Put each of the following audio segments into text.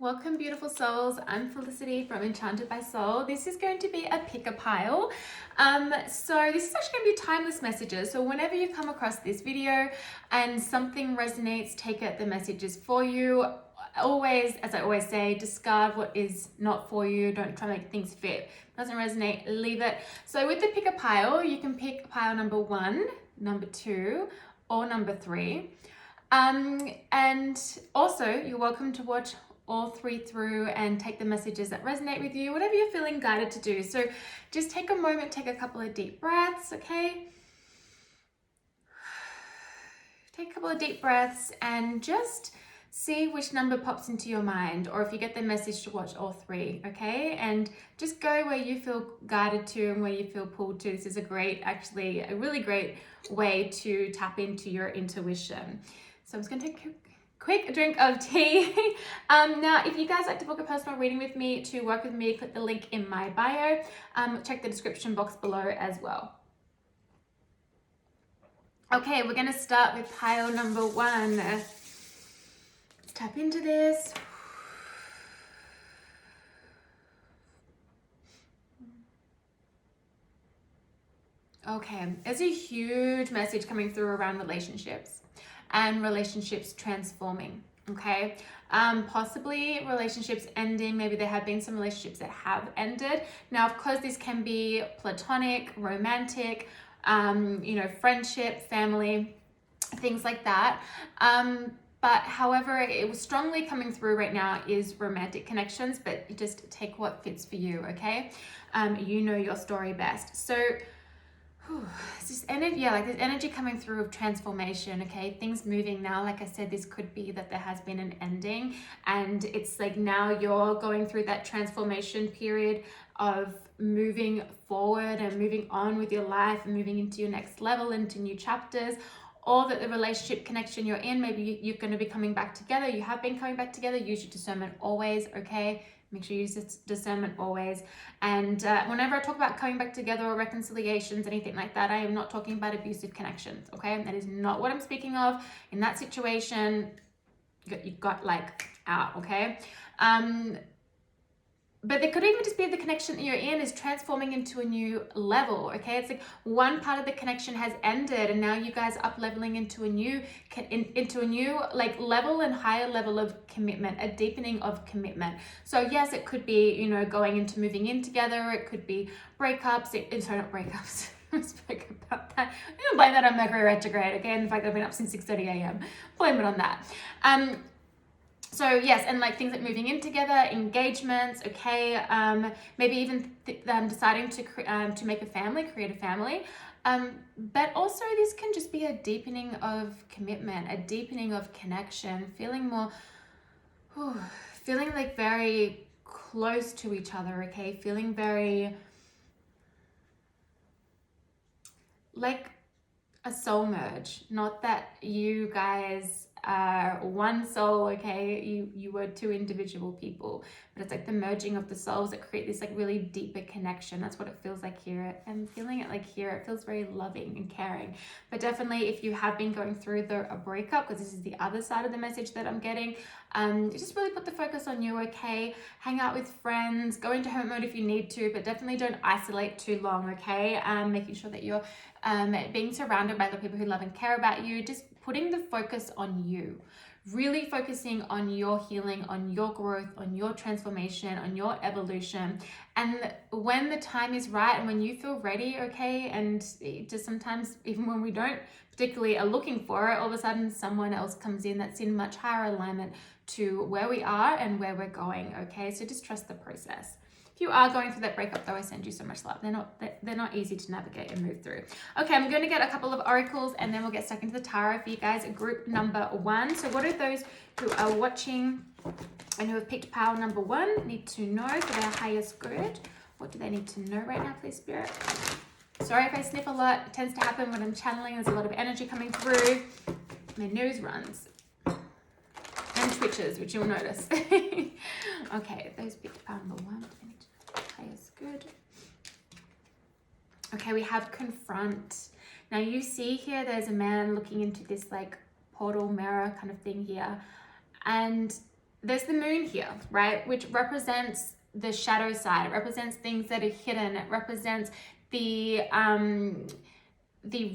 Welcome, beautiful souls. I'm Felicity from Enchanted by Soul. This is going to be a pick a pile. So this is actually going to be timeless messages. So whenever you come across this video and something resonates, take it, the message is for you. Always, as I always say, discard what is not for you. Don't try to make things fit. Doesn't resonate, leave it. So with the pick a pile, you can pick pile number 1, number 2, or number 3. And also you're welcome to watch all 3 through and take the messages that resonate with you, whatever you're feeling guided to do. So just take a moment, take a couple of deep breaths, okay? Take a couple of deep breaths and just see which number pops into your mind, or if you get the message to watch all 3, okay? And just go where you feel guided to and where you feel pulled to. This is a really great way to tap into your intuition. So I'm just gonna take a quick drink of tea. Now, if you guys like to book a personal reading with me, to work with me, click the link in my bio. Check the description box below as well. Okay, we're gonna start with pile number 1. Let's tap into this. Okay, there's a huge message coming through around relationships and relationships transforming, okay? Possibly relationships ending. Maybe there have been some relationships that have ended. Now, of course, this can be platonic, romantic, friendship, family, things like that. But however, it was strongly coming through right now is romantic connections, but you just take what fits for you, okay? You know your story best. So, this energy coming through of transformation, okay? Things moving now. Like I said, this could be that there has been an ending, and it's like now you're going through that transformation period of moving forward and moving on with your life and moving into your next level, into new chapters. Or that the relationship connection you're in, maybe you're going to be coming back together. You have been coming back together. Use your discernment always, okay? Make sure you use discernment always. And whenever I talk about coming back together or reconciliations, anything like that, I am not talking about abusive connections, okay? That is not what I'm speaking of. In that situation, you got like out, okay? But there could even just be the connection that you're in is transforming into a new level, okay? It's like one part of the connection has ended, and now you guys are up leveling into a new like level and higher level of commitment, a deepening of commitment. So yes, it could be, going into moving in together. It could be breakups. Sorry, not breakups. I spoke about that. I'm gonna blame that on Mercury retrograde, okay? In fact, I've been up since 6:30 a.m. Blame it on that. So yes, and like things like moving in together, engagements, okay, maybe even deciding to make a family, create a family. But also this can just be a deepening of commitment, a deepening of connection, feeling like very close to each other, okay, feeling very like a soul merge. Not that you guys are one soul, okay, you were 2 individual people, but it's like the merging of the souls that create this like really deeper connection. That's what it feels like here. I'm feeling it like here. It feels very loving and caring. But definitely if you have been going through a breakup, because this is the other side of the message that I'm getting, just really put the focus on you, okay? Hang out with friends, go into hermit mode if you need to, but definitely don't isolate too long, okay? Making sure that you're being surrounded by the people who love and care about you, just putting the focus on you, really focusing on your healing, on your growth, on your transformation, on your evolution. And when the time is right and when you feel ready, okay, and just sometimes even when we don't particularly are looking for it, all of a sudden someone else comes in that's in much higher alignment to where we are and where we're going, okay? So just trust the process. If you are going through that breakup though, I send you so much love. They're not easy to navigate and move through. Okay, I'm going to get a couple of oracles and then we'll get stuck into the tarot for you guys. Group number 1. So what are those who are watching and who have picked pile number 1 need to know for their highest good? What do they need to know right now, please, Spirit? Sorry if I sniff a lot. It tends to happen when I'm channeling. There's a lot of energy coming through. My nose runs. And twitches, which you'll notice. Okay, those picked pile number 1. Is good. Okay, we have confront. Now you see here there's a man looking into this like portal mirror kind of thing here, and there's the moon here, right? Which represents the shadow side. It represents things that are hidden. It represents the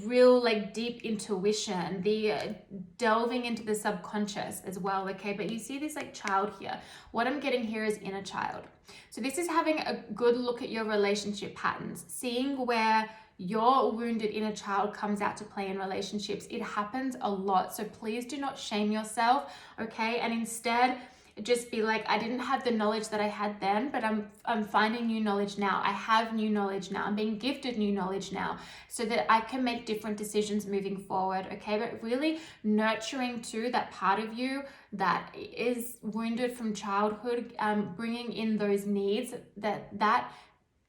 real like deep intuition, the delving into the subconscious as well, okay? But you see this like child here. What I'm getting here is inner child. So this is having a good look at your relationship patterns, seeing where your wounded inner child comes out to play in relationships. It happens a lot, so please do not shame yourself, okay? And instead just be like, I didn't have the knowledge that I had then, but I'm finding new knowledge now. I have new knowledge now. I'm being gifted new knowledge now so that I can make different decisions moving forward, okay? But really nurturing too that part of you that is wounded from childhood, bringing in those needs that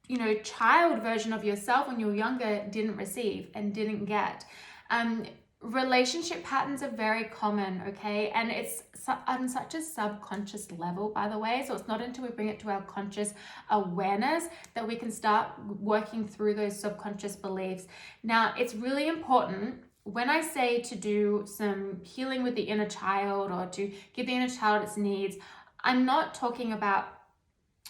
you know, child version of yourself when you were younger didn't receive and didn't get. Relationship patterns are very common, okay? And it's on such a subconscious level, by the way. So it's not until we bring it to our conscious awareness that we can start working through those subconscious beliefs. Now, it's really important when I say to do some healing with the inner child or to give the inner child its needs, I'm not talking about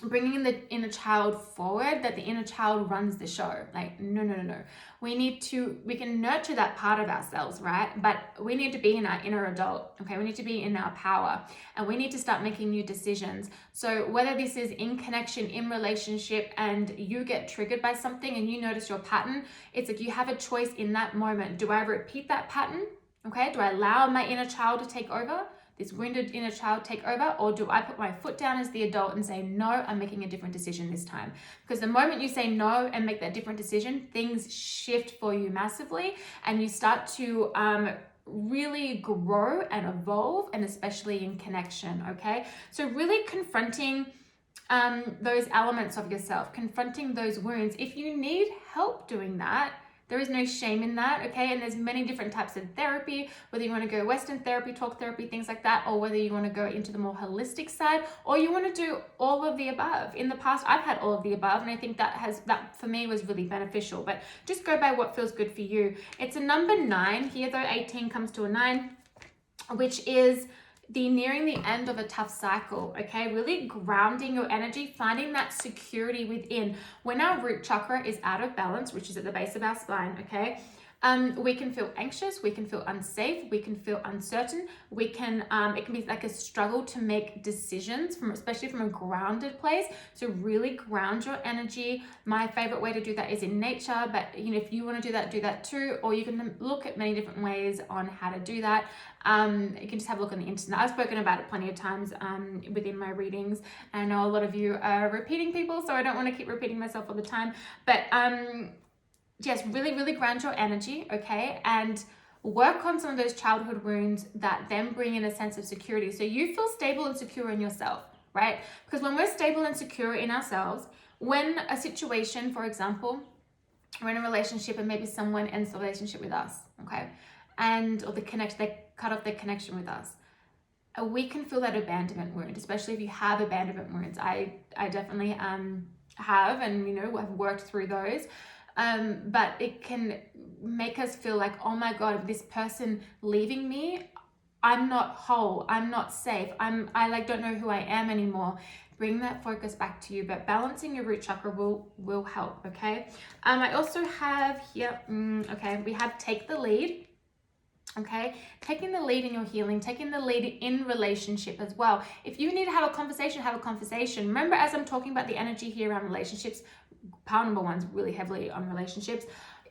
bringing the inner child forward, that the inner child runs the show. Like, no. We can nurture that part of ourselves, right? But we need to be in our inner adult, okay? We need to be in our power and we need to start making new decisions. So whether this is in connection, in relationship, and you get triggered by something and you notice your pattern, it's like you have a choice in that moment. Do I repeat that pattern? Okay, do I allow my inner child to take over? This wounded inner child take over, or do I put my foot down as the adult and say, no, I'm making a different decision this time? Because the moment you say no and make that different decision, things shift for you massively and you start to really grow and evolve, and especially in connection, okay? So really confronting those elements of yourself, confronting those wounds. If you need help doing that, there is no shame in that, okay? And there's many different types of therapy, whether you want to go Western therapy, talk therapy, things like that, or whether you want to go into the more holistic side, or you want to do all of the above. In the past, I've had all of the above, and I think that for me was really beneficial, but just go by what feels good for you. It's a number 9 here, though 18 comes to a 9, which is nearing the end of a tough cycle, okay? Really grounding your energy, finding that security within. When our root chakra is out of balance, which is at the base of our spine, okay? We can feel anxious, we can feel unsafe, we can feel uncertain, it can be like a struggle to make decisions, especially from a grounded place. So really ground your energy. My favorite way to do that is in nature, but you know, if you want to do that too, or you can look at many different ways on how to do that. You can just have a look on the internet. I've spoken about it plenty of times within my readings. I know a lot of you are repeating people, so I don't want to keep repeating myself all the time, but yes, really ground your energy, okay? And work on some of those childhood wounds that then bring in a sense of security. So you feel stable and secure in yourself, right? Because when we're stable and secure in ourselves, when a situation, for example, we're in a relationship and maybe someone ends the relationship with us, okay? Or they cut off their connection with us. We can feel that abandonment wound, especially if you have abandonment wounds. I definitely have, and you know, I've worked through those. But it can make us feel like, oh my God, this person leaving me, I'm not whole, I'm not safe, I don't know who I am anymore. Bring that focus back to you, but balancing your root chakra will help, okay? I also have here, we have take the lead. Okay, taking the lead in your healing, taking the lead in relationship as well. If you need to have a conversation, have a conversation. Remember, as I'm talking about the energy here around relationships, pile number 1's really heavily on relationships.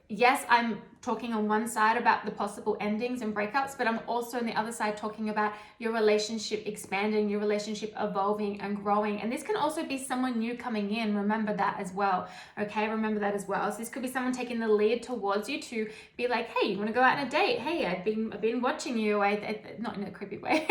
Yes, I'm talking on one side about the possible endings and breakups, but I'm also on the other side talking about your relationship expanding, your relationship evolving and growing. And this can also be someone new coming in. Remember that as well. Okay, remember that as well. So this could be someone taking the lead towards you to be like, hey, you want to go out on a date? Hey, I've been watching you. Not in a creepy way,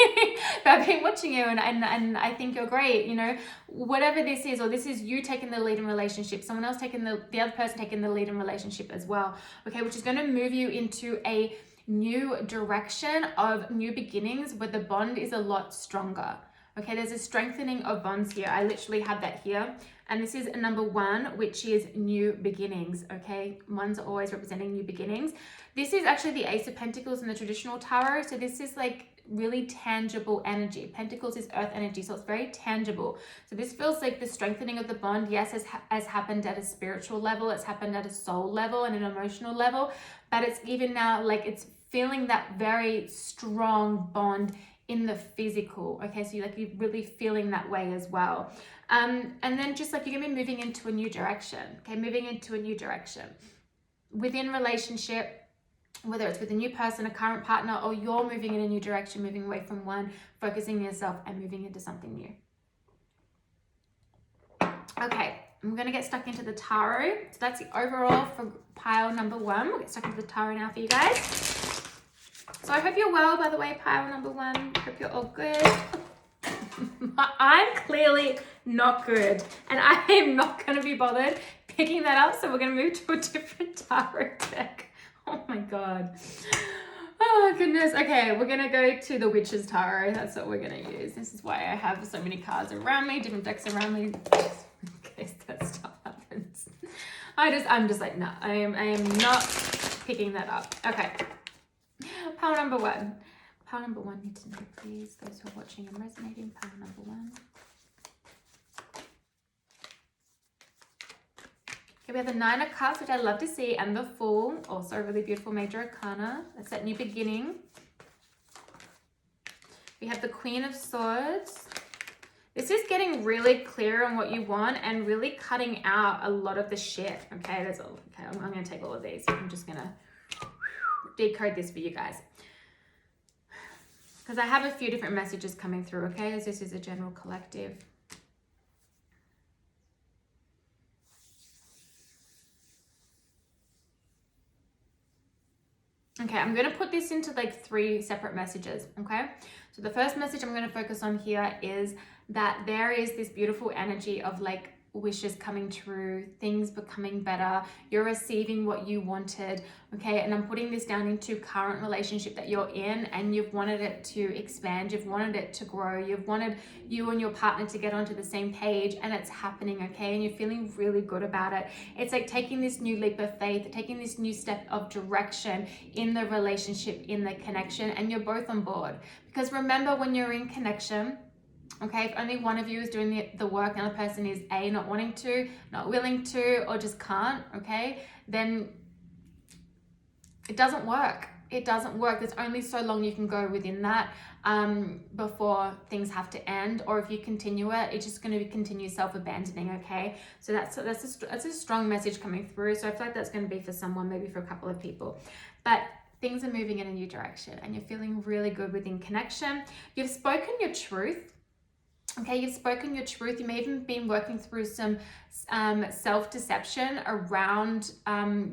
but I've been watching you and I think you're great. You know, whatever this is, or this is you taking the lead in relationship, someone else taking the other person taking the lead in relationship as well. Okay, which is going to move you into a new direction of new beginnings where the bond is a lot stronger. Okay, there's a strengthening of bonds here. I literally have that here. And this is a number 1, which is new beginnings. Okay, 1s are always representing new beginnings. This is actually the Ace of Pentacles in the traditional tarot. So this is like really tangible energy. Pentacles is earth energy, so it's very tangible. So this feels like the strengthening of the bond, yes, has happened at a spiritual level, it's happened at a soul level and an emotional level, but it's even now like it's feeling that very strong bond in the physical. Okay, so you're really feeling that way as well. And then just like you're gonna be moving into a new direction. Okay, moving into a new direction within relationship, whether it's with a new person, a current partner, or you're moving in a new direction, moving away from one, focusing on yourself and moving into something new. Okay, I'm going to get stuck into the tarot. So that's the overall for pile number 1. We'll get stuck into the tarot now for you guys. So I hope you're well, by the way, pile number 1. Hope you're all good. I'm clearly not good, and I am not going to be bothered picking that up, so we're going to move to a different tarot deck. Oh my god. Oh goodness. Okay, we're gonna go to the Witch's Tarot. That's what we're gonna use. This is why I have so many cards around me, different decks around me, in case that stuff happens. I'm just like, no, I am not picking that up. Okay. Pile number 1. Pile number 1 need to know, please. Those who are watching and resonating, pile number 1. Okay, we have the 9 of Cups, which I love to see, and the Fool, also a really beautiful major arcana. That's that new beginning. We have the Queen of Swords. This is getting really clear on what you want and really cutting out a lot of the shit. Okay, I'm going to take all of these. I'm just going to decode this for you guys, because I have a few different messages coming through, okay, as this is a general collective. Okay, I'm going to put this into like 3 separate messages, okay? So the first message I'm going to focus on here is that there is this beautiful energy of like wishes coming true, things becoming better, you're receiving what you wanted, okay? And I'm putting this down into current relationship that you're in, and you've wanted it to expand, you've wanted it to grow, you've wanted you and your partner to get onto the same page, and it's happening, okay? And you're feeling really good about it. It's like taking this new leap of faith, taking this new step of direction in the relationship, in the connection, and you're both on board. Because remember, when you're in connection, okay, if only one of you is doing the work and the other person is A, not wanting to, not willing to, or just can't, okay, then it doesn't work. It doesn't work. There's only so long you can go within that before things have to end, or if you continue it, it's just going to continue self-abandoning, okay? So that's a strong message coming through. So I feel like that's going to be for someone, maybe for a couple of people. But things are moving in a new direction, and you're feeling really good within connection. You've spoken your truth. Okay, you've spoken your truth. You may have even been working through some self-deception around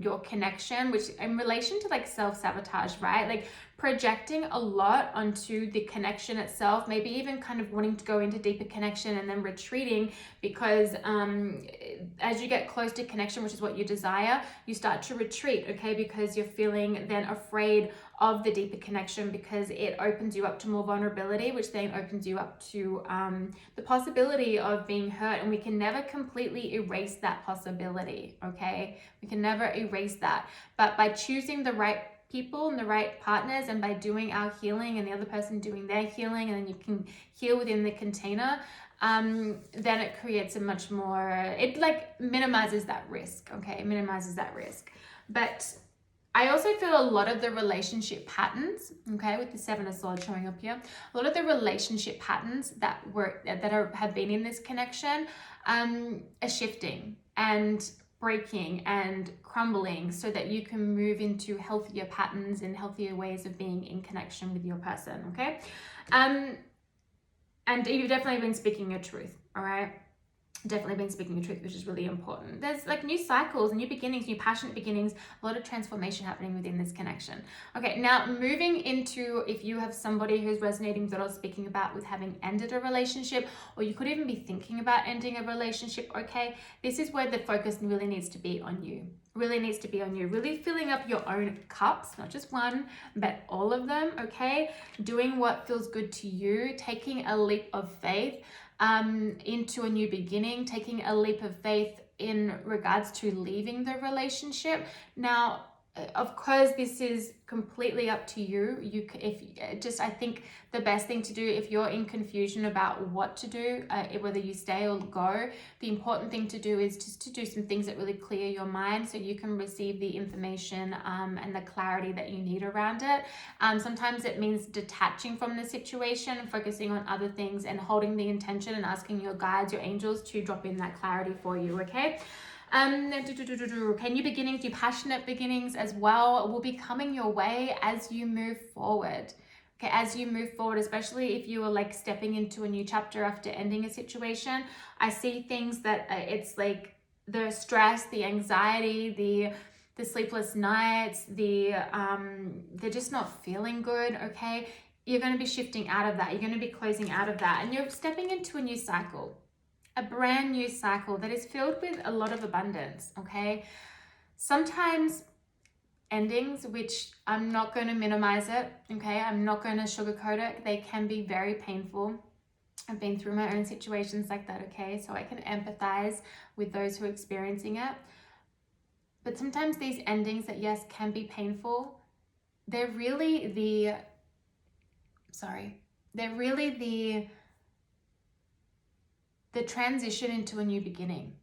your connection, which in relation to like self-sabotage, right? Like projecting a lot onto the connection itself, maybe even kind of wanting to go into deeper connection and then retreating because as you get close to connection, which is what you desire, you start to retreat, okay? Because you're feeling then afraid of the deeper connection, because it opens you up to more vulnerability, which then opens you up to the possibility of being hurt. And we can never completely erase that possibility, okay? We can never erase that. But by choosing the right people and the right partners, and by doing our healing and the other person doing their healing, and then you can heal within the container, then it creates a much more, it like minimizes that risk, okay? It minimizes that risk. But I also feel a lot of the relationship patterns, okay, with the 7 of Swords showing up here, a lot of the relationship patterns that have been in this connection are shifting and breaking and crumbling, so that you can move into healthier patterns and healthier ways of being in connection with your person, okay? And you've definitely been speaking your truth, all right? Definitely been speaking the truth, which is really important. There's like new cycles, new beginnings, new passionate beginnings, a lot of transformation happening within this connection. Okay, now moving into, if you have somebody who's resonating with what I was speaking about with having ended a relationship, or you could even be thinking about ending a relationship, okay, this is where the focus really needs to be on you. Really needs to be on you. Really filling up your own cups, not just one, but all of them, okay? Doing what feels good to you, taking a leap of faith into a new beginning, taking a leap of faith in regards to leaving the relationship. Now, of course, this is completely up to you. I think the best thing to do, if you're in confusion about what to do, whether you stay or go, the important thing to do is just to do some things that really clear your mind so you can receive the information and the clarity that you need around it. Sometimes it means detaching from the situation and focusing on other things and holding the intention and asking your guides, your angels, to drop in that clarity for you, okay? Can you beginnings, you passionate beginnings as well, will be coming your way as you move forward. Okay, as you move forward, especially if you are like stepping into a new chapter after ending a situation, I see things that it's like the stress, the anxiety, the sleepless nights, they're just not feeling good, okay? You're going to be shifting out of that. You're going to be closing out of that, and you're stepping into a new cycle. A brand new cycle that is filled with a lot of abundance, okay? Sometimes endings, which I'm not going to minimize it, okay? I'm not going to sugarcoat it. They can be very painful. I've been through my own situations like that, okay? So I can empathize with those who are experiencing it. But sometimes these endings that, yes, can be painful, they're really the transition into a new beginning.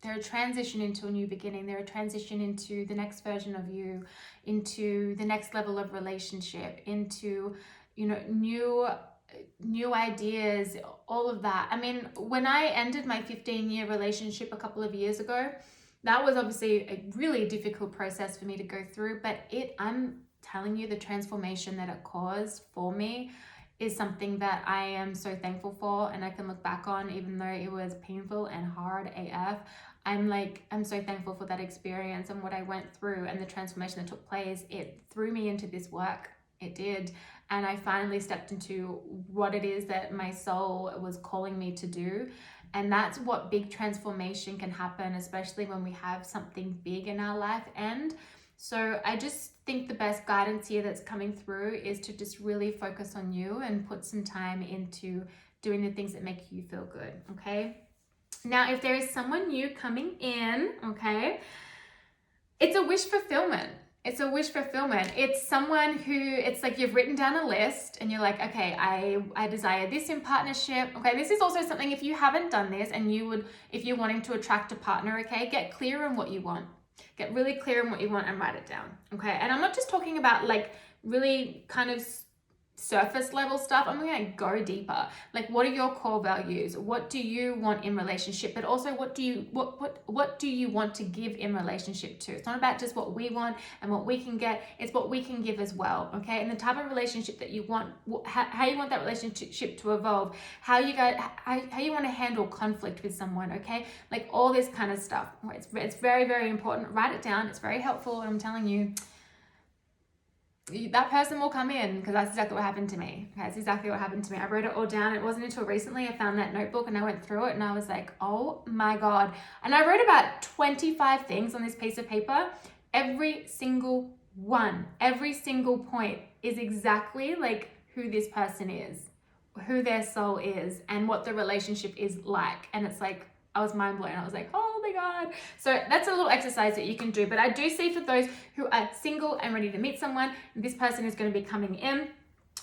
They're a transition into a new beginning. They're a transition into the next version of you, into the next level of relationship, into, new ideas, all of that. I mean, when I ended my 15-year relationship a couple of years ago, that was obviously a really difficult process for me to go through, but I'm telling you, the transformation that it caused for me is something that I am so thankful for, and I can look back on, even though it was painful and hard AF. I'm so thankful for that experience and what I went through and the transformation that took place. It threw me into this work. It did. And I finally stepped into what it is that my soul was calling me to do. And that's what big transformation can happen, especially when we have something big in our life end. So I just think the best guidance here that's coming through is to just really focus on you and put some time into doing the things that make you feel good, okay? Now, if there is someone new coming in, okay, it's a wish fulfillment. It's a wish fulfillment. It's someone who, it's like you've written down a list and you're like, okay, I desire this in partnership. Okay, this is also something, if you haven't done this and if you're wanting to attract a partner, okay, get clear on what you want. Get really clear on what you want and write it down, okay? And I'm not just talking about like really kind of surface level stuff. I'm going to go deeper. Like, what are your core values? What do you want in relationship? But also, what do you want to give in relationship to? It's not about just what we want and what we can get. It's what we can give as well, okay? And the type of relationship that you want, how you want that relationship to evolve, how you want to handle conflict with someone, okay? Like all this kind of stuff. It's very, very important. Write it down. It's very helpful. And I'm telling you, that person will come in, because that's exactly what happened to me. That's exactly what happened to me. I wrote it all down. It wasn't until recently I found that notebook and I went through it and I was like, oh my God. And I wrote about 25 things on this piece of paper. Every single one, every single point is exactly like who this person is, who their soul is, and what the relationship is like. And it's like, I was mind blown. I was like, oh my God. So that's a little exercise that you can do. But I do see for those who are single and ready to meet someone, this person is going to be coming in.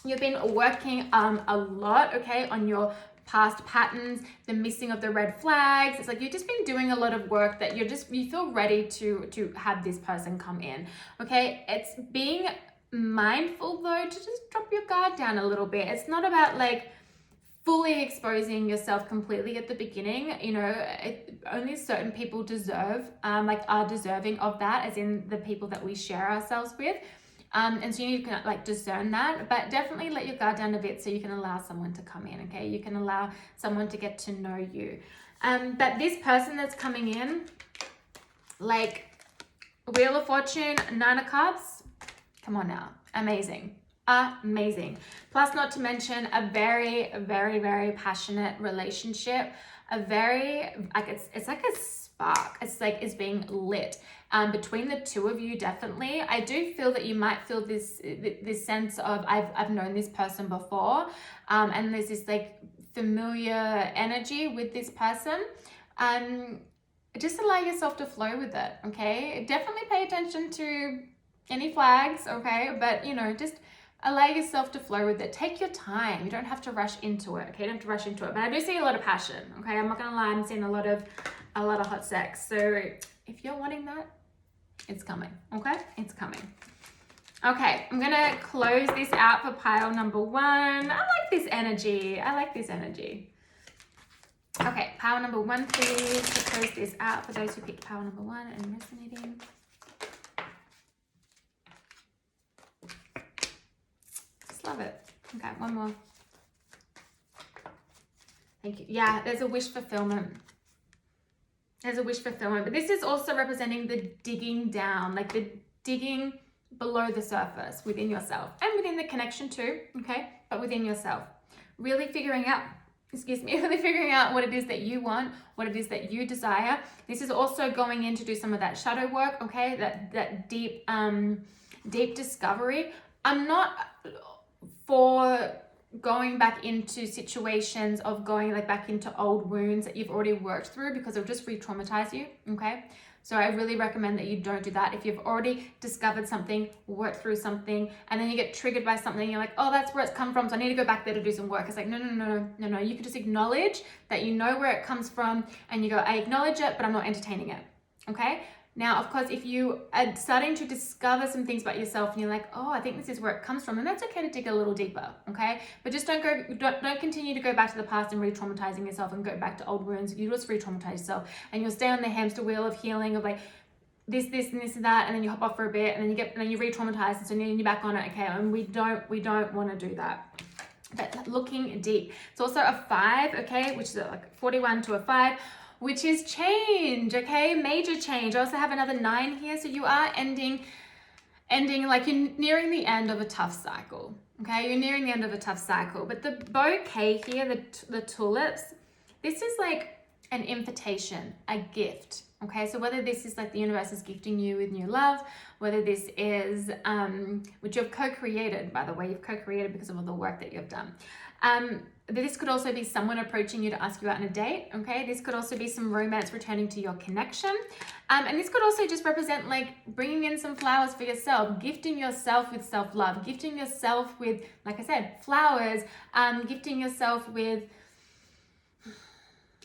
You've been working a lot, okay, on your past patterns, the missing of the red flags. It's like you've just been doing a lot of work that you feel ready to have this person come in, okay? It's being mindful though to just drop your guard down a little bit. It's not about like fully exposing yourself completely at the beginning. Only certain people are deserving of that, as in the people that we share ourselves with. And so you need to like discern that, but definitely let your guard down a bit so you can allow someone to come in, okay? You can allow someone to get to know you. But this person that's coming in, like Wheel of Fortune, 9 of Cups, come on now, amazing. Plus, not to mention a very, very, very passionate relationship. It's like a spark. It's being lit between the two of you. Definitely, I do feel that you might feel this sense of I've known this person before, and there's this like familiar energy with this person. Just allow yourself to flow with it. Okay, definitely pay attention to any flags, okay? But, you know, just allow yourself to flow with it. Take your time. You don't have to rush into it, okay? You don't have to rush into it. But I do see a lot of passion, okay? I'm not gonna lie, I'm seeing a lot of hot sex. So if you're wanting that, it's coming, okay? It's coming. Okay, I'm gonna close this out for pile number 1. I like this energy. I like this energy. Okay, pile number 1, please, to close this out for those who picked pile number 1 and resonating. Just love it. Okay, one more. Thank you. Yeah, there's a wish fulfillment. There's a wish fulfillment, but this is also representing the digging down, like the digging below the surface within yourself and within the connection too, okay? But within yourself. Really figuring out, really figuring out what it is that you want, what it is that you desire. This is also going in to do some of that shadow work, okay? That deep, deep discovery. I'm not for going back into situations of going like back into old wounds that you've already worked through, because it'll just re-traumatize you, okay? So I really recommend that you don't do that. If you've already discovered something, worked through something, and then you get triggered by something, you're like, oh, that's where it's come from, so I need to go back there to do some work. It's like, no. You can just acknowledge that you know where it comes from, and you go, I acknowledge it, but I'm not entertaining it, okay? Now, of course, if you are starting to discover some things about yourself and you're like, oh, I think this is where it comes from, and that's okay to dig a little deeper, okay? But just don't continue to go back to the past and re-traumatizing yourself and go back to old wounds. You just re-traumatize yourself, and you'll stay on the hamster wheel of healing of like this and this and that, and then you hop off for a bit, and then you re-traumatize, and so then you're back on it, okay? And we don't want to do that. But looking deep. It's also a 5, okay, which is like 41 to a 5. Which is change, okay? Major change. I also have another 9 here, so you are ending like you're nearing the end of a tough cycle, okay? You're nearing the end of a tough cycle. But the bouquet here, the tulips, this is like an invitation, a gift, okay? So whether this is like the universe is gifting you with new love, whether this is, which you've co-created, by the way, you've co-created because of all the work that you've done. This could also be someone approaching you to ask you out on a date, okay? This could also be some romance returning to your connection. And this could also just represent like bringing in some flowers for yourself, gifting yourself with self-love, gifting yourself with, like I said, flowers, gifting yourself with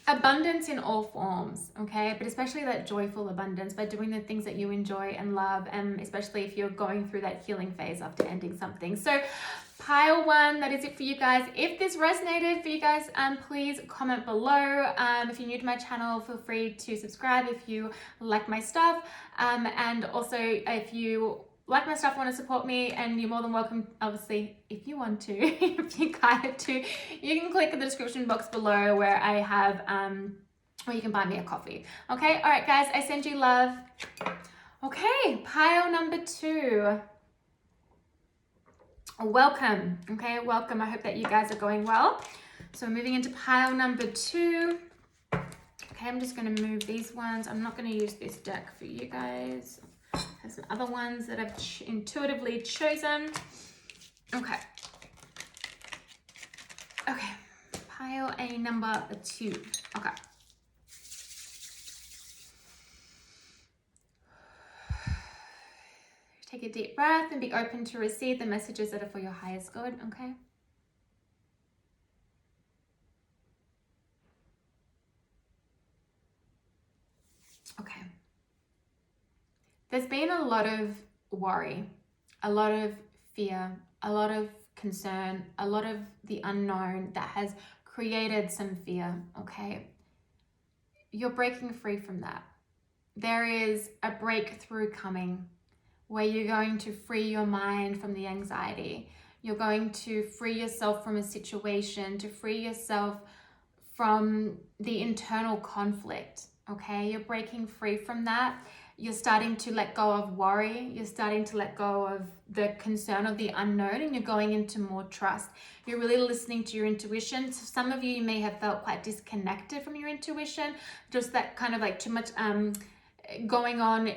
abundance in all forms, okay? But especially that joyful abundance by doing the things that you enjoy and love, and especially if you're going through that healing phase after ending something. So pile 1, that is it for you guys. If this resonated for you guys, please comment below. If you're new to my channel, feel free to subscribe if you like my stuff. And also if you like my stuff, want to support me, and you're more than welcome, obviously, if you want to, if you guide to, you can click in the description box below where I have, where you can buy me a coffee. Okay, all right, guys, I send you love. Okay, pile number 2. Welcome, okay, welcome. I hope that you guys are going well. So moving into pile number 2. Okay, I'm just going to move these ones. I'm not going to use this deck for you guys. I have some other ones that I've intuitively chosen. Okay. Okay, pile a number 2. Okay. Take a deep breath and be open to receive the messages that are for your highest good, okay? Okay. There's been a lot of worry, a lot of fear, a lot of concern, a lot of the unknown that has created some fear, okay? You're breaking free from that. There is a breakthrough coming where you're going to free your mind from the anxiety. You're going to free yourself from a situation, to free yourself from the internal conflict, okay? You're breaking free from that. You're starting to let go of worry. You're starting to let go of the concern of the unknown, and you're going into more trust. You're really listening to your intuition. So some of you may have felt quite disconnected from your intuition, just that kind of like too much going on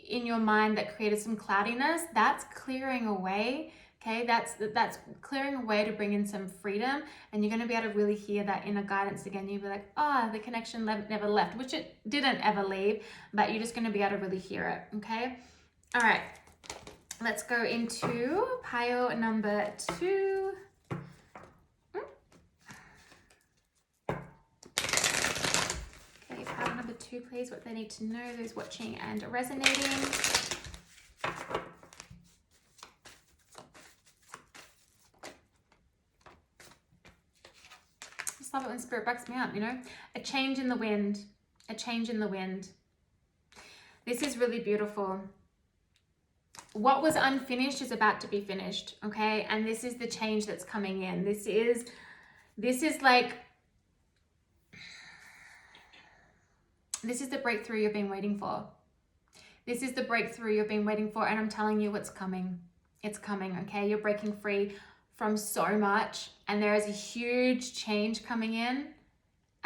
in your mind that created some cloudiness. That's clearing away. Okay, that's clearing away to bring in some freedom, and you're going to be able to really hear that inner guidance again. You'll be like, oh, the connection never left, which it didn't ever leave, but you're just going to be able to really hear it. Okay, all right, Let's go into pile number 2. Okay, pile number 2, please. What they need to know, those watching and resonating. Just love it when spirit backs me up, you know? A change in the wind. A change in the wind. This is really beautiful. What was unfinished is about to be finished, okay? And this is the change that's coming in. This is like, this is the breakthrough you've been waiting for. This is the breakthrough you've been waiting for, and I'm telling you it's coming. It's coming, okay? You're breaking free from so much, and there is a huge change coming in,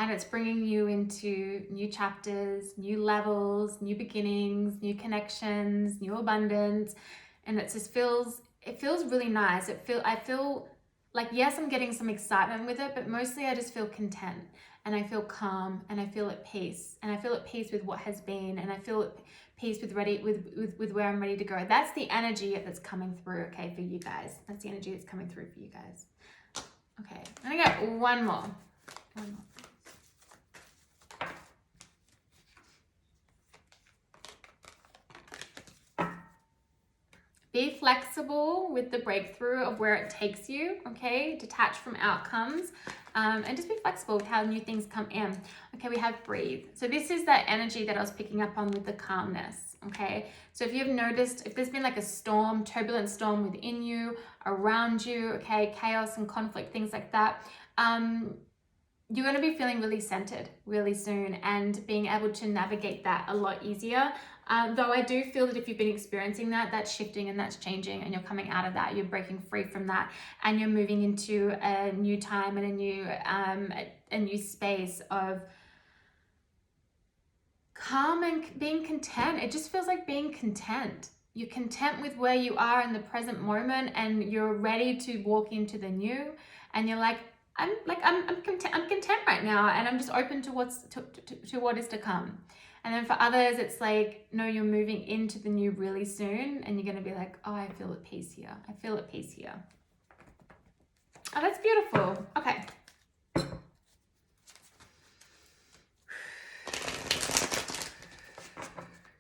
and it's bringing you into new chapters, new levels, new beginnings, new connections, new abundance. And it just feels really nice. I feel like, yes, I'm getting some excitement with it, but mostly I just feel content, and I feel calm, and I feel at peace, and I feel at peace with what has been, and I feel at peace with where I'm ready to go. That's the energy that's coming through, okay, for you guys. That's the energy that's coming through for you guys. Okay, I'm gonna get one more. One more. Be flexible with the breakthrough of where it takes you, okay? Detach from outcomes, and just be flexible with how new things come in. Okay, we have breathe. So this is that energy that I was picking up on with the calmness, okay? So if you've noticed, if there's been like a storm, turbulent storm within you, around you, okay, chaos and conflict, things like that, you're going to be feeling really centered really soon and being able to navigate that a lot easier. Though I do feel that if you've been experiencing that, that's shifting and that's changing, and you're coming out of that, you're breaking free from that, and you're moving into a new time and a new space of calm and being content. It just feels like being content. You're content with where you are in the present moment, and you're ready to walk into the new, and you're like, I'm content right now, and I'm just open to what is to come. And then for others, it's like, no, you're moving into the new really soon, and you're going to be like, oh, I feel at peace here. I feel at peace here. Oh, that's beautiful. Okay.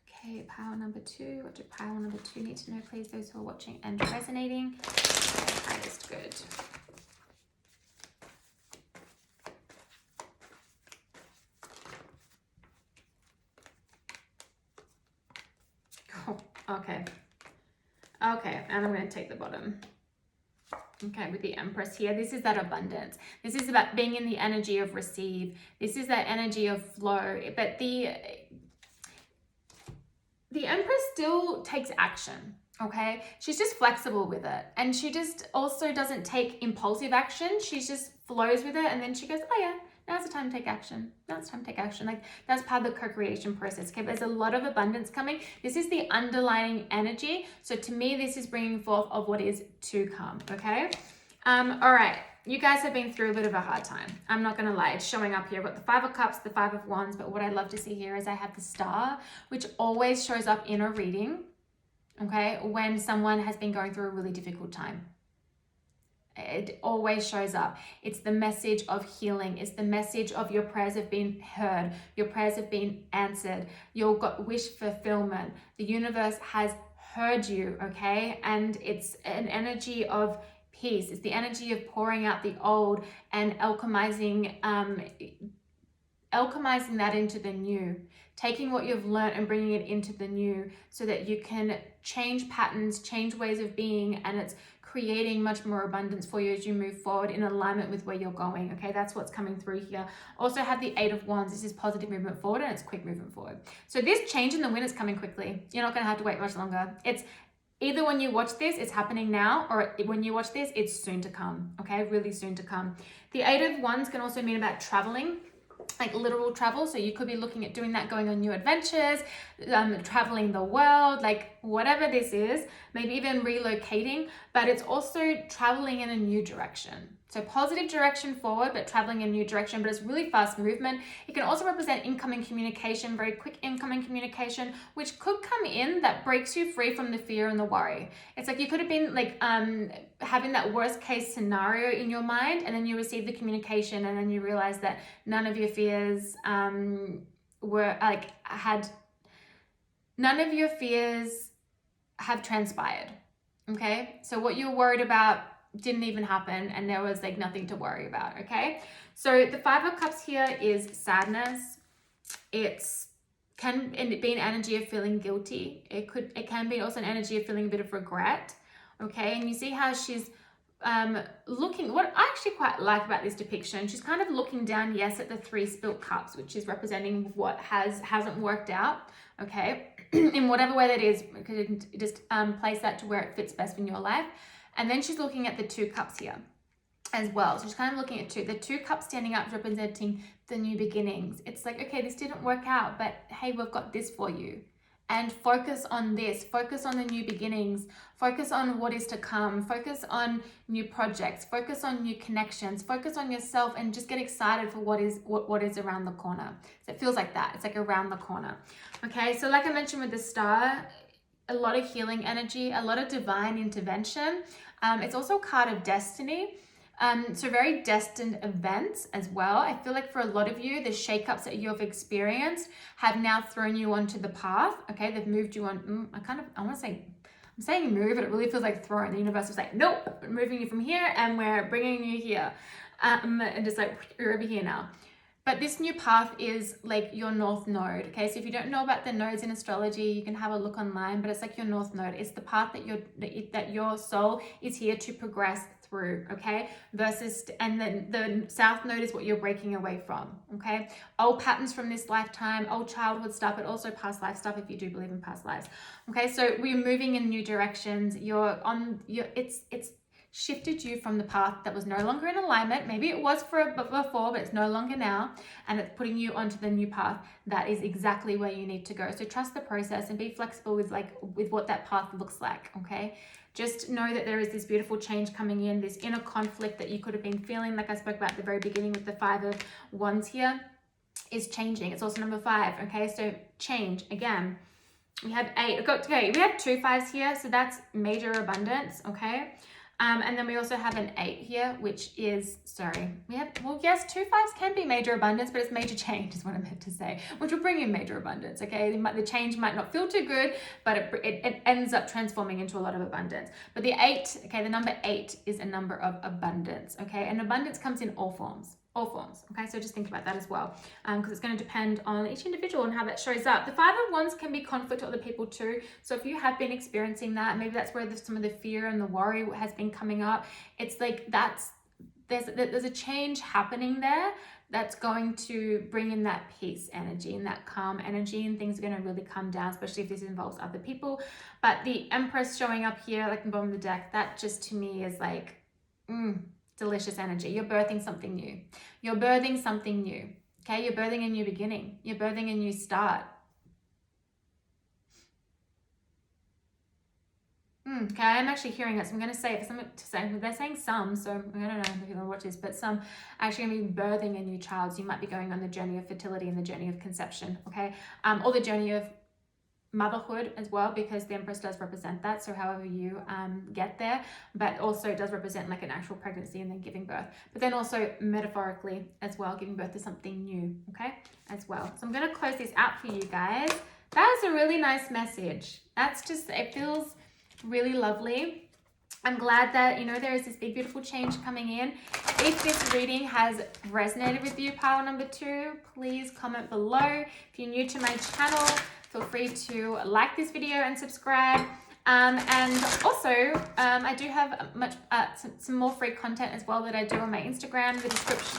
Okay, pile number 2. What do pile number 2 need to know, please? Those who are watching and resonating. Okay, highest good. Okay, and I'm going to take the bottom. Okay, with the Empress here, this is that abundance. This is about being in the energy of receive. This is that energy of flow. But the Empress still takes action, okay? She's just flexible with it. And she just also doesn't take impulsive action. She just flows with it, and then she goes, oh yeah, now's the time to take action. Now's the time to take action. Like, that's part of the co-creation process, okay? There's a lot of abundance coming. This is the underlying energy. So to me, this is bringing forth of what is to come, okay? All right. You guys have been through a bit of a hard time. I'm not going to lie. It's showing up here. I've got the 5 of Cups, the 5 of Wands, but what I love to see here is I have the Star, which always shows up in a reading, okay, when someone has been going through a really difficult time. It always shows up. It's the message of healing. It's the message of your prayers have been heard. Your prayers have been answered. Your wish fulfillment. The universe has heard you, okay? And it's an energy of peace. It's the energy of pouring out the old and alchemizing that into the new. Taking what you've learned and bringing it into the new so that you can change patterns, change ways of being, and it's creating much more abundance for you as you move forward in alignment with where you're going, okay? That's what's coming through here. Also have the 8 of Wands. This is positive movement forward, and it's quick movement forward. So this change in the wind is coming quickly. You're not going to have to wait much longer. It's either when you watch this, it's happening now, or when you watch this, it's soon to come, okay? Really soon to come. The 8 of Wands can also mean about traveling, like literal travel. So you could be looking at doing that, going on new adventures, traveling the world, like whatever this is, maybe even relocating, but it's also traveling in a new direction, So positive direction forward, but traveling in a new direction, but it's really fast movement. It can also represent incoming communication, very quick incoming communication, which could come in that breaks you free from the fear and the worry. It's like you could have been like having that worst case scenario in your mind, and then you receive the communication, and then you realize that none of your fears none of your fears have transpired. Okay, so what you're worried about didn't even happen, and there was like nothing to worry about. Okay, so the Five of Cups here is sadness. It can be an energy of feeling guilty. It can be also an energy of feeling a bit of regret. Okay, and you see how she's looking. What I actually quite like about this depiction, she's kind of looking down, yes, at the 3 spilt cups, which is representing what hasn't worked out. Okay, in whatever way that is, because you just place that to where it fits best in your life. And then she's looking at the 2 cups here as well. So she's kind of looking at the 2 cups standing up, representing the new beginnings. It's like, okay, this didn't work out, but hey, we've got this for you. And focus on this, focus on the new beginnings, focus on what is to come, focus on new projects, focus on new connections, focus on yourself, and just get excited for what is around the corner. So it feels like that. It's like around the corner. Okay, so like I mentioned with the star, a lot of healing energy, a lot of divine intervention. It's also a card of destiny. So very destined events as well. I feel like for a lot of you, the shakeups that you have experienced have now thrown you onto the path. Okay, they've moved you on. I'm saying move, but it really feels like throwing. The universe is like, nope, we're moving you from here, and we're bringing you here, and just like you're over here now. But this new path is like your north node. Okay, so if you don't know about the nodes in astrology, you can have a look online, but it's like your north node. It's the path that your soul is here to progress through. Okay, and then the south node is what you're breaking away from. Okay, old patterns from this lifetime, old childhood stuff, but also past life stuff if you do believe in past lives. Okay, so we're moving in new directions. It's shifted you from the path that was no longer in alignment. Maybe it was before, but it's no longer now, and it's putting you onto the new path that is exactly where you need to go. So trust the process and be flexible with what that path looks like. Okay, just know that there is this beautiful change coming in, this inner conflict that you could have been feeling, like I spoke about at the very beginning with the 5 of Wands here, is changing. It's also number 5. Okay, so change again. We have 8. Okay, we have 2 5s here, so that's major abundance. Okay. And then we also have an 8 here, which is, yes, 2 5s can be major abundance, but it's major change is what I meant to say, which will bring in major abundance, okay? The change might not feel too good, but it ends up transforming into a lot of abundance. But the 8, okay, the number 8 is a number of abundance, okay? And abundance comes in all forms. Okay, so just think about that as well, because it's going to depend on each individual and how that shows up. The 5 of Wands can be conflict with other people too, so if you have been experiencing that, maybe that's where some of the fear and the worry has been coming up. It's like there's a change happening there that's going to bring in that peace energy and that calm energy, and things are going to really come down, especially if this involves other people. But the Empress showing up here, like in the bottom of the deck, that just to me is like delicious energy. You're birthing something new. You're birthing something new. Okay, you're birthing a new beginning. You're birthing a new start. Okay, I'm actually hearing it, so I'm going to say it. They're saying some, so I don't know if you're going to watch this, but some actually going to be birthing a new child. So you might be going on the journey of fertility and the journey of conception. Okay, or the journey of motherhood as well, because the Empress does represent that, so however you get there, but also it does represent like an actual pregnancy and then giving birth, but then also metaphorically as well, giving birth to something new, okay, as well. So I'm going to close this out for you guys. That is a really nice message. It feels really lovely. I'm glad that, there is this big, beautiful change coming in. If this reading has resonated with you, pile number 2, please comment below. If you're new to my channel, feel free to like this video and subscribe. And also, I do have some more free content as well that I do on my Instagram.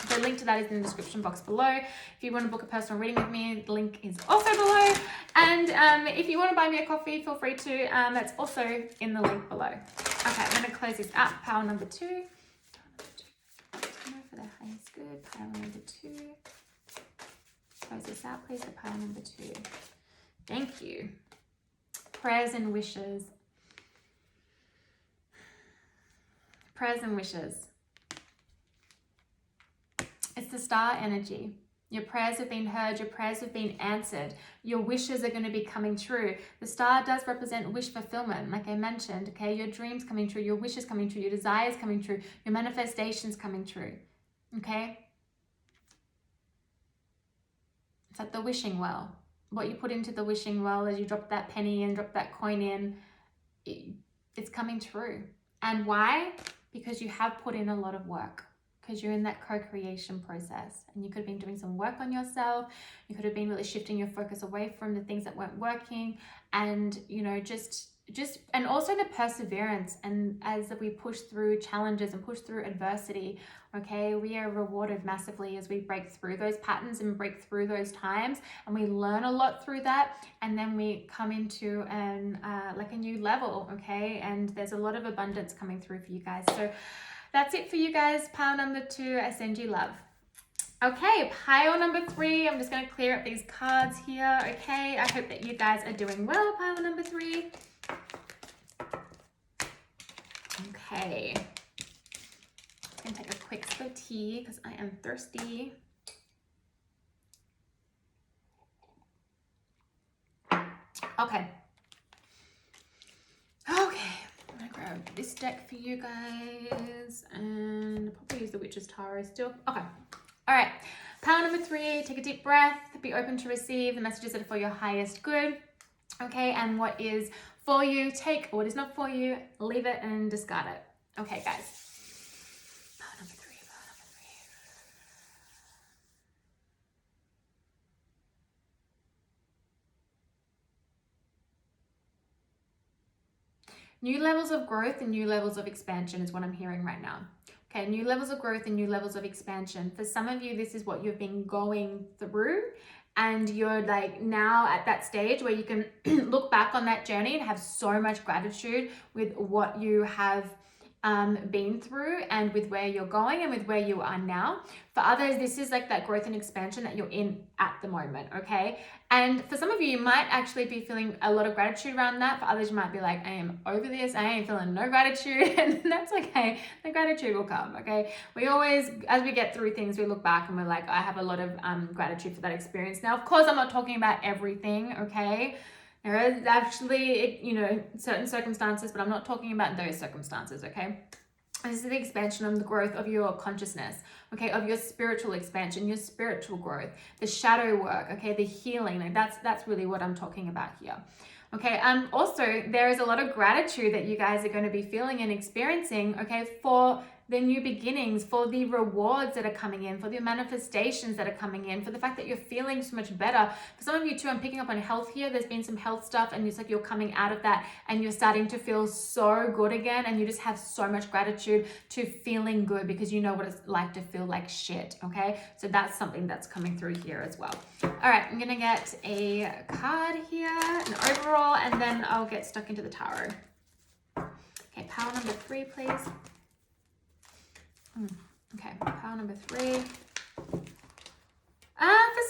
The link to that is in the description box below. If you want to book a personal reading with me, the link is also below. And if you want to buy me a coffee, feel free to. That's also in the link below. Okay, I'm going to close this out. Pile number 2. For the highest good. Pile number 2. Close this out, please. For pile number 2. Thank you. Prayers and wishes. Prayers and wishes. star energy. Your prayers have been heard. Your prayers have been answered. Your wishes are going to be coming true. The star does represent wish fulfillment, like I mentioned, okay? Your dreams coming true, your wishes coming true, your desires coming true, your manifestations coming true, okay? It's like the wishing well. What you put into the wishing well as you drop that penny and drop that coin in, it's coming true. And why? Because you have put in a lot of work. Because you're in that co-creation process, and you could have been doing some work on yourself. You could have been really shifting your focus away from the things that weren't working, and you know, just and also the perseverance. And as we push through challenges and push through adversity, okay, we are rewarded massively as we break through those patterns and break through those times, and we learn a lot through that, and then we come into an like a new level, okay? And there's a lot of abundance coming through for you guys. So that's it for you guys. Pile number 2, I send you love. Okay, pile number 3, I'm just going to clear up these cards here, okay? I hope that you guys are doing well, pile number 3. Okay. I'm going to take a quick sip of tea because I am thirsty. Okay. Grab this deck for you guys, and I'll probably use the Witch's Tarot still. Okay. All right. Pile number 3, take a deep breath, be open to receive the messages that are for your highest good. Okay, and what is for you, take. What is not for you, leave it and discard it. Okay, guys. Pile number 3, pile number 3. New levels of growth and new levels of expansion is what I'm hearing right now. Okay, new levels of growth and new levels of expansion. For some of you, this is what you've been going through, and you're like now at that stage where you can look back on that journey and have so much gratitude with what you have been through, and with where you're going and with where you are now. For others, this is like that growth and expansion that you're in at the moment, okay? And for some of you might actually be feeling a lot of gratitude around that. For others, you might be like, I am over this, I ain't feeling no gratitude, and that's okay. The gratitude will come, okay? We always, as we get through things, we look back and we're like, I have a lot of gratitude for that experience. Now, of course, I'm not talking about everything, okay? There is actually, you know, certain circumstances, but I'm not talking about those circumstances, okay? This is the expansion and the growth of your consciousness, okay, of your spiritual expansion, your spiritual growth, the shadow work, okay, the healing. Like that's really what I'm talking about here. Okay, also there is a lot of gratitude that you guys are going to be feeling and experiencing, okay, for the new beginnings, for the rewards that are coming in, for the manifestations that are coming in, for the fact that you're feeling so much better. For some of you too, I'm picking up on health here. There's been some health stuff, and it's like you're coming out of that and you're starting to feel so good again, and you just have so much gratitude to feeling good because you know what it's like to feel like shit, okay? So that's something that's coming through here as well. All right, I'm gonna get a card here, an overall, and then I'll get stuck into the tarot. Okay, pile number 3, please. Okay, pile number 3. For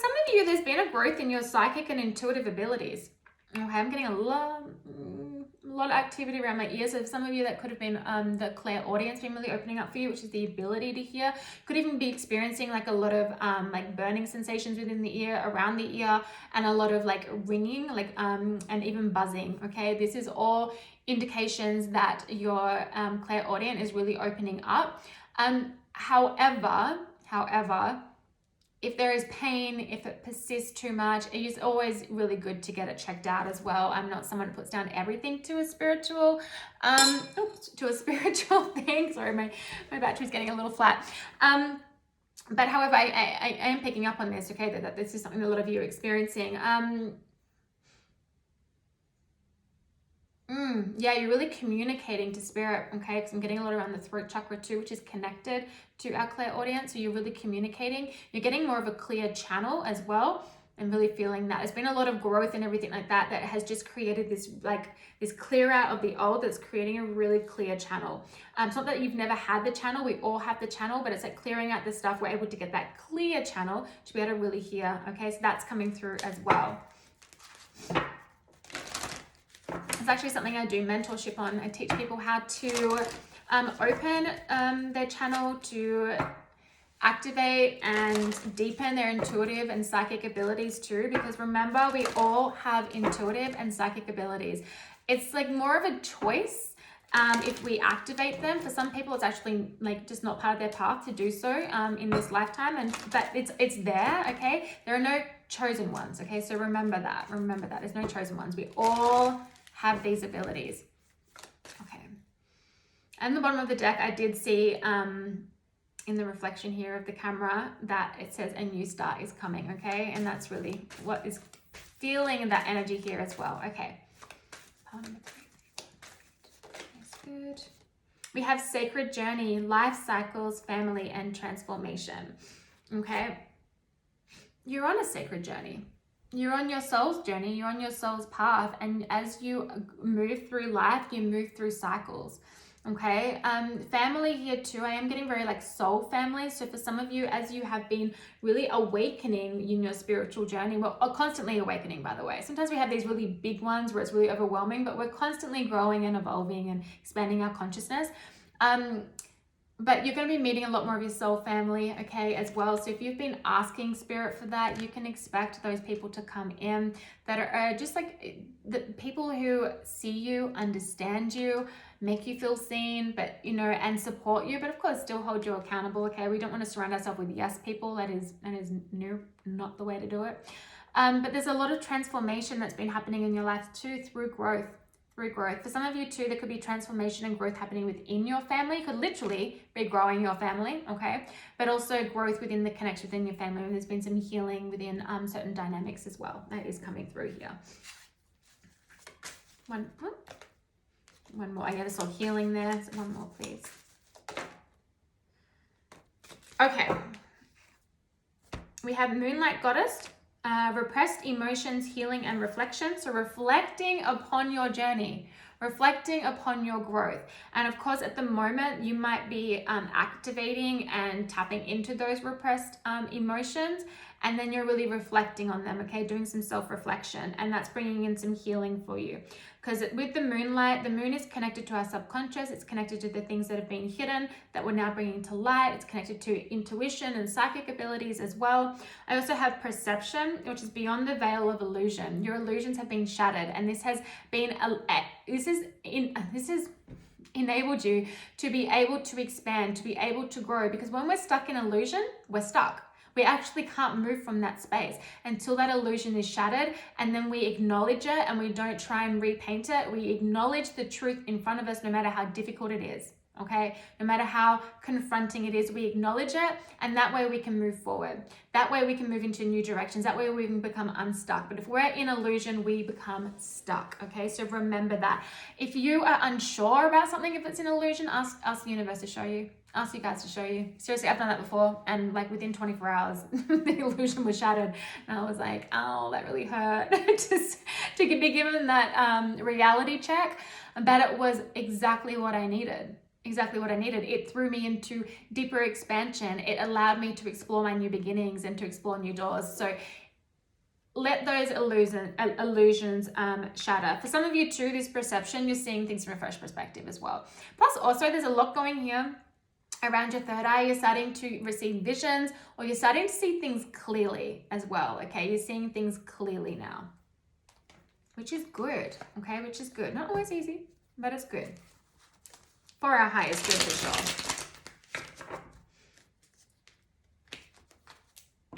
some of you, there's been a growth in your psychic and intuitive abilities. Okay, I'm getting a lot of activity around my ears. So some of you, that could have been the clairaudience being really opening up for you, which is the ability to hear. Could even be experiencing like a lot of like burning sensations within the ear, around the ear, and a lot of like ringing, like and even buzzing. Okay, this is all indications that your clairaudient is really opening up. However, if there is pain, if it persists too much, it is always really good to get it checked out as well. I'm not someone who puts down everything to a spiritual, thing. Sorry, my battery's getting a little flat. But however, I am picking up on this, okay, that this is something that a lot of you are experiencing. Yeah, you're really communicating to spirit, okay? Because I'm getting a lot around the throat chakra too, which is connected to our clairaudience. So you're really communicating. You're getting more of a clear channel as well, and really feeling that. There's been a lot of growth and everything like that has just created this this clear out of the old that's creating a really clear channel. It's not that you've never had the channel. We all have the channel, but it's like clearing out the stuff. We're able to get that clear channel to be able to really hear, okay? So that's coming through as well. It's actually something I do mentorship on. I teach people how to open their channel to activate and deepen their intuitive and psychic abilities too, because remember, we all have intuitive and psychic abilities. It's like more of a choice if we activate them. For some people, it's actually like just not part of their path to do so in this lifetime, but it's there, okay? There are no chosen ones, okay? So remember that. There's no chosen ones. We all have these abilities. Okay. And the bottom of the deck, I did see in the reflection here of the camera that it says a new start is coming, okay? And that's really what is feeling in that energy here as well. Okay. That's good. We have sacred journey, life cycles, family, and transformation. Okay. You're on a sacred journey. You're on your soul's journey. You're on your soul's path. And as you move through life, you move through cycles. Okay, family here too. I am getting very like soul family. So for some of you, as you have been really awakening in your spiritual journey, well, constantly awakening, by the way. Sometimes we have these really big ones where it's really overwhelming, but we're constantly growing and evolving and expanding our consciousness. But you're going to be meeting a lot more of your soul family, okay, as well. So if you've been asking spirit for that, you can expect those people to come in that are just like the people who see you, understand you, make you feel seen, but you know, and support you, but of course still hold you accountable, okay? We don't want to surround ourselves with yes people. That is not the way to do it. But there's a lot of transformation that's been happening in your life too, through growth. For some of you too, there could be transformation and growth happening within your family. It could literally be growing your family, okay? But also growth within the connection within your family. There's been some healing within certain dynamics as well. That is coming through here. One more. I saw healing there. So one more, please. Okay. We have Moonlight Goddess. Repressed emotions, healing, and reflection. So reflecting upon your journey, reflecting upon your growth. And of course, at the moment, you might be activating and tapping into those repressed emotions. And then you're really reflecting on them, okay? Doing some self-reflection. And that's bringing in some healing for you. Because with the moonlight, the moon is connected to our subconscious. It's connected to the things that have been hidden that we're now bringing to light. It's connected to intuition and psychic abilities as well. I also have perception, which is beyond the veil of illusion. Your illusions have been shattered. And this has been, this has enabled you to be able to expand, to be able to grow. Because when we're stuck in illusion, we're stuck. We actually can't move from that space until that illusion is shattered, and then we acknowledge it and we don't try and repaint it. We acknowledge the truth in front of us no matter how difficult it is, okay? No matter how confronting it is, we acknowledge it, and that way we can move forward. That way we can move into new directions. That way we can become unstuck. But if we're in illusion, we become stuck, okay? So remember that. If you are unsure about something, if it's an illusion, ask the universe to show you. Ask you guys to show you. Seriously, I've done that before, and like within 24 hours, the illusion was shattered, and I was like, oh, that really hurt. Just to be given that reality check, but it was exactly what I needed. Exactly what I needed. It threw me into deeper expansion. It allowed me to explore my new beginnings and to explore new doors. So let those illusions shatter. For some of you too, this perception, you're seeing things from a fresh perspective as well. Plus also, there's a lot going here. Around your third eye, you're starting to receive visions, or you're starting to see things clearly as well, okay? You're seeing things clearly now, which is good, okay? Which is good. Not always easy, but it's good. For our highest good, for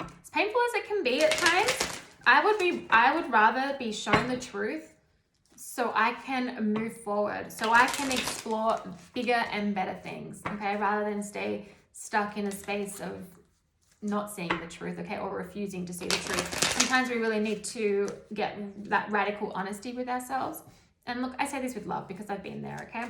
sure. As painful as it can be at times, I would rather be shown the truth so I can move forward, so I can explore bigger and better things, okay, rather than stay stuck in a space of not seeing the truth, okay, or refusing to see the truth. Sometimes we really need to get that radical honesty with ourselves. And look, I say this with love because I've been there, okay?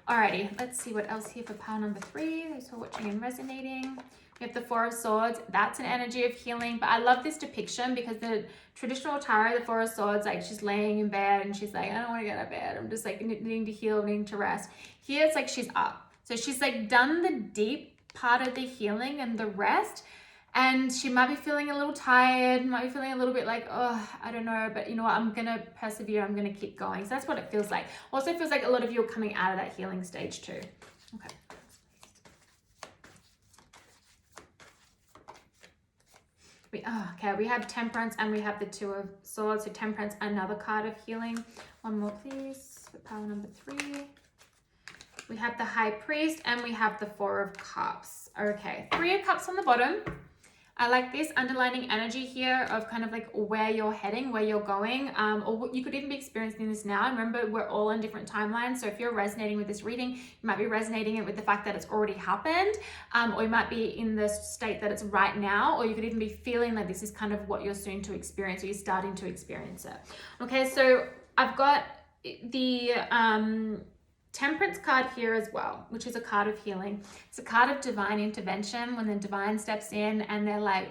Alrighty, let's see what else here for pile number 3. Those who are watching and resonating. We have the Four of Swords. That's an energy of healing. But I love this depiction because the traditional tarot, the Four of Swords, like she's laying in bed and she's like, I don't want to get out of bed. I'm just like needing to heal, needing to rest. Here it's like she's up. So she's like done the deep part of the healing and the rest. And she might be feeling a little tired, might be feeling a little bit like, oh, I don't know, but you know what, I'm going to persevere, I'm going to keep going. So that's what it feels like. Also feels like a lot of you are coming out of that healing stage too. Okay. We have Temperance and we have the Two of Swords. So Temperance, another card of healing. One more, please, for pile number 3. We have the High Priest and we have the Four of Cups. Okay, 3 of Cups on the bottom. I like this underlining energy here of kind of like where you're heading, where you're going, or you could even be experiencing this now. Remember, we're all on different timelines. So if you're resonating with this reading, you might be resonating it with the fact that it's already happened, or you might be in the state that it's right now, or you could even be feeling like this is kind of what you're soon to experience, or you're starting to experience it. Okay, so I've got the Temperance card here as well, which is a card of healing. It's a card of divine intervention, when the divine steps in and they're like,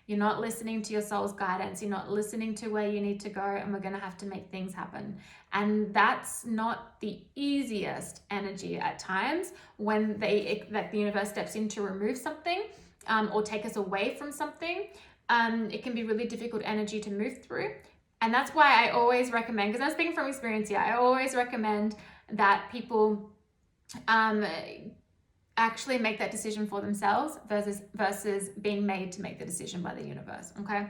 you're not listening to your soul's guidance, you're not listening to where you need to go, and we're going to have to make things happen. And that's not the easiest energy at times, when the universe steps in to remove something or take us away from something. It can be really difficult energy to move through. And that's why I always recommend, because I'm speaking from experience here, I always recommend that people actually make that decision for themselves versus being made to make the decision by the universe, okay?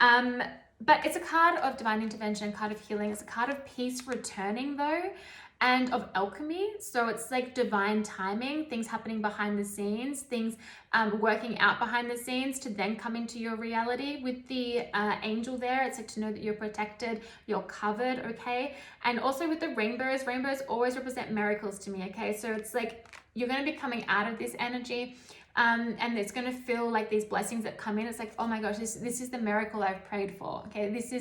But it's a card of divine intervention, card of healing. It's a card of peace returning though, and of alchemy. So it's like divine timing, things happening behind the scenes, things working out behind the scenes to then come into your reality. With the angel there, it's like to know that you're protected, you're covered, okay? And also with the rainbows always represent miracles to me, okay? So it's like you're going to be coming out of this energy, and it's going to feel like these blessings that come in. It's like, oh my gosh, this is the miracle I've prayed for. Okay, this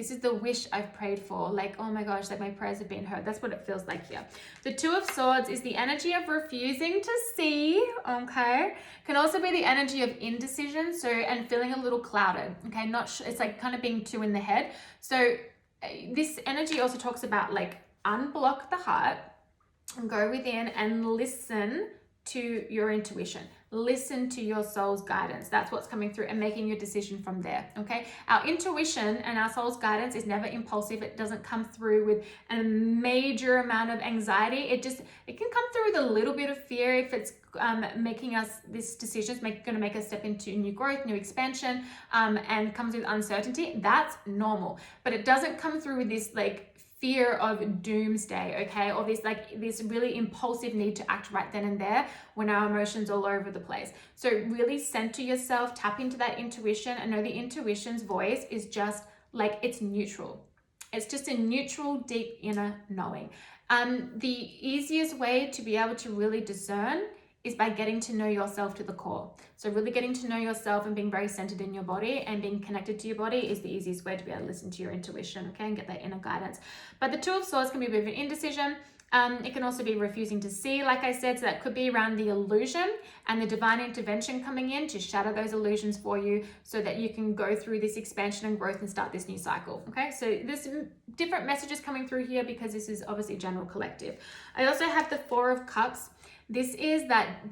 is the wish I've prayed for. Like, oh my gosh, like my prayers have been heard. That's what it feels like here. The Two of Swords is the energy of refusing to see. Okay, can also be the energy of indecision. So, and feeling a little clouded. Okay, it's like kind of being two in the head. So this energy also talks about like unblock the heart and go within and listen to your intuition. Listen to your soul's guidance. That's what's coming through, and making your decision from there, okay? Our intuition and our soul's guidance is never impulsive. It doesn't come through with a major amount of anxiety. It can come through with a little bit of fear if it's making us, this decision is going to make us step into new growth, new expansion, and comes with uncertainty. That's normal, but it doesn't come through with this like fear of doomsday, okay? Or this really impulsive need to act right then and there when our emotions all over the place. So really center yourself, tap into that intuition, and know the intuition's voice is just like, it's neutral. It's just a neutral, deep inner knowing. The easiest way to be able to really discern is by getting to know yourself to the core. So really getting to know yourself and being very centered in your body and being connected to your body is the easiest way to be able to listen to your intuition, okay, and get that inner guidance. But the Two of Swords can be a bit of an indecision. It can also be refusing to see, like I said, so that could be around the illusion and the divine intervention coming in to shatter those illusions for you so that you can go through this expansion and growth and start this new cycle, okay? So there's different messages coming through here because this is obviously general collective. I also have the Four of Cups. This is that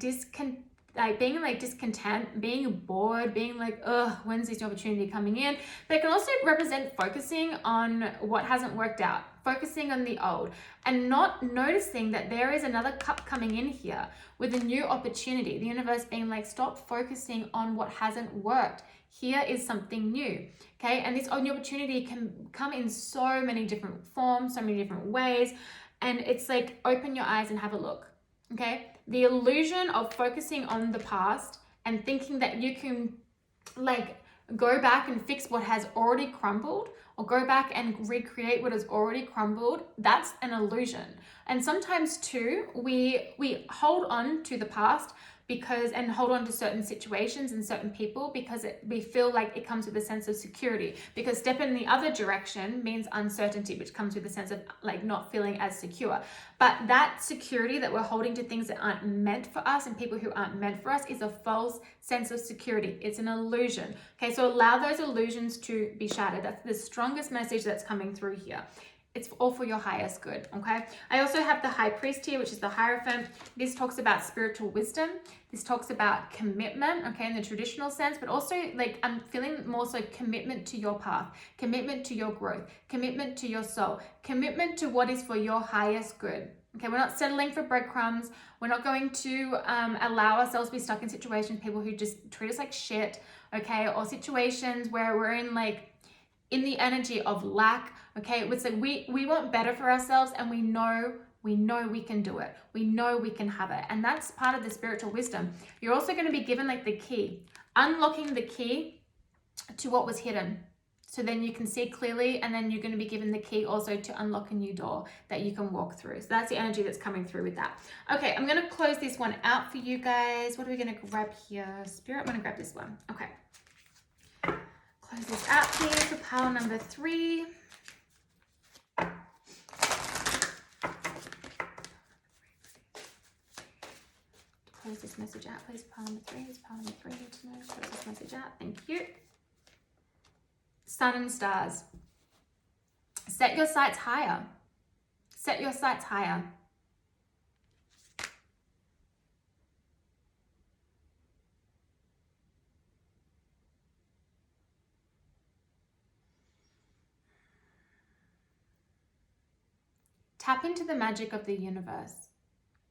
being like discontent, being bored, being like, ugh, when's this new opportunity coming in? But it can also represent focusing on what hasn't worked out, focusing on the old, and not noticing that there is another cup coming in here with a new opportunity. The universe being like, stop focusing on what hasn't worked. Here is something new, okay? And this new opportunity can come in so many different forms, so many different ways. And it's like, open your eyes and have a look. Okay, the illusion of focusing on the past and thinking that you can like go back and fix what has already crumbled, or go back and recreate what has already crumbled, that's an illusion. And sometimes too, we hold on to the past and hold on to certain situations and certain people because we feel like it comes with a sense of security, because step in the other direction means uncertainty, which comes with a sense of like not feeling as secure. But that security that we're holding to things that aren't meant for us and people who aren't meant for us is a false sense of security. It's an illusion. Okay, so allow those illusions to be shattered. That's the strongest message that's coming through here. It's all for your highest good, okay? I also have the High Priest here, which is the Hierophant. This talks about spiritual wisdom. This talks about commitment, okay, in the traditional sense, but also like I'm feeling more so commitment to your path, commitment to your growth, commitment to your soul, commitment to what is for your highest good, Okay, we're not settling for breadcrumbs. We're not going to allow ourselves to be stuck in situations, people who just treat us like shit, okay? Or situations where we're in the energy of lack, okay? It's like we want better for ourselves, and we know we can do it. We know we can have it. And that's part of the spiritual wisdom. You're also going to be given like the key, unlocking the key to what was hidden. So then you can see clearly, and then you're going to be given the key also to unlock a new door that you can walk through. So that's the energy that's coming through with that. Okay, I'm going to close this one out for you guys. What are we going to grab here? Spirit, I'm going to grab this one. Okay. Close this out here for pile number 3. Close this message out, please. Pile number 3. Is pile number 3 here to know? Close this message out. Thank you. Sun and stars. Set your sights higher. Set your sights higher. Tap into the magic of the universe.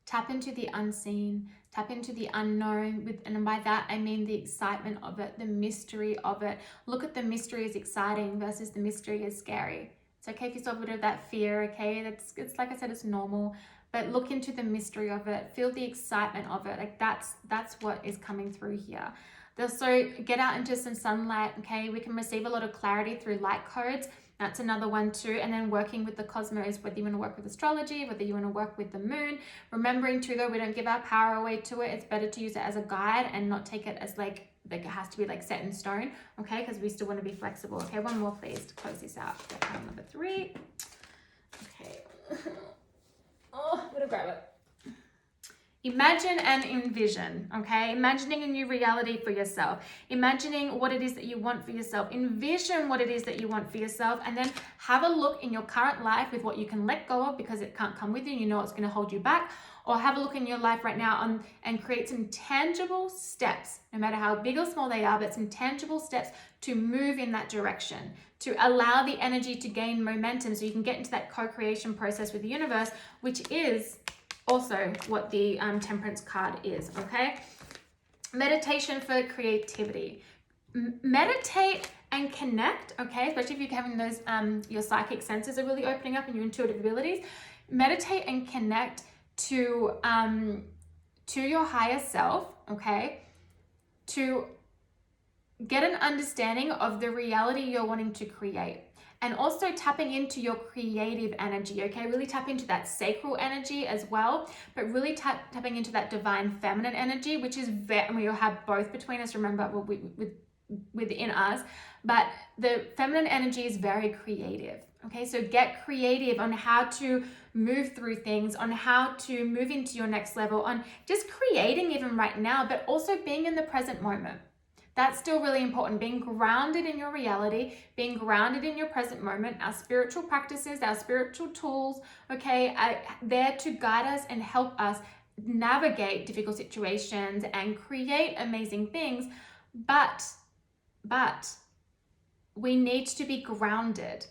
Tap into the unseen, tap into the unknown, and by that I mean the excitement of it, the mystery of it. Look at the mystery as exciting versus the mystery as scary. It's okay if you still have a bit of that fear, okay? It's like I said, it's normal, but look into the mystery of it. Feel the excitement of it. Like that's what is coming through here. So get out into some sunlight, okay? We can receive a lot of clarity through light codes. That's another one too. And then working with the cosmos, whether you want to work with astrology, whether you want to work with the moon. Remembering too, though, we don't give our power away to it. It's better to use it as a guide and not take it as like it has to be like set in stone, okay? Because we still want to be flexible. Okay, one more please to close this out. Pile number 3. Okay. Oh, I'm gonna grab it. Imagine and envision, okay? Imagining a new reality for yourself. Imagining what it is that you want for yourself. Envision what it is that you want for yourself, and then have a look in your current life with what you can let go of because it can't come with you. You know it's going to hold you back. Or have a look in your life right now and create some tangible steps, no matter how big or small they are, but some tangible steps to move in that direction, to allow the energy to gain momentum so you can get into that co-creation process with the universe, which is also what the temperance card is, okay? Meditation for creativity. Meditate and connect, okay? Especially if you're having those, your psychic senses are really opening up and your intuitive abilities. Meditate and connect to your higher self, okay? To get an understanding of the reality you're wanting to create. And also tapping into your creative energy, okay? Really tap into that sacral energy as well, but really tapping into that divine feminine energy, which is and we all have both between us, remember, within us, but the feminine energy is very creative, okay? So get creative on how to move through things, on how to move into your next level, on just creating even right now, but also being in the present moment. That's still really important, being grounded in your reality, being grounded in your present moment. Our spiritual practices, our spiritual tools, okay, are there to guide us and help us navigate difficult situations and create amazing things. But we need to be grounded,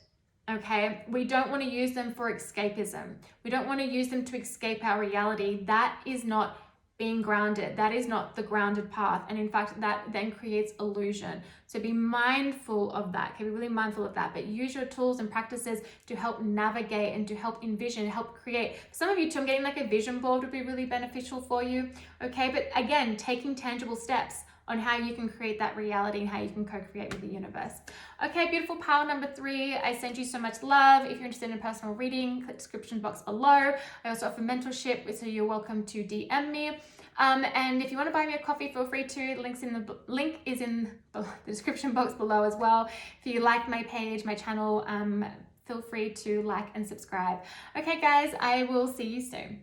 okay? We don't want to use them for escapism. We don't want to use them to escape our reality. That is not being grounded. That is not the grounded path. And in fact, that then creates illusion. So be mindful of that. Okay, be really mindful of that. But use your tools and practices to help navigate and to help envision, help create. For some of you too, I'm getting like a vision board would be really beneficial for you. Okay, but again, taking tangible steps on how you can create that reality and how you can co-create with the universe. Okay, beautiful pile number 3. I send you so much love. If you're interested in a personal reading, click the description box below. I also offer mentorship, so you're welcome to DM me. And if you want to buy me a coffee, feel free to. The link is in the description box below as well. If you like my page, my channel, feel free to like and subscribe. Okay, guys, I will see you soon.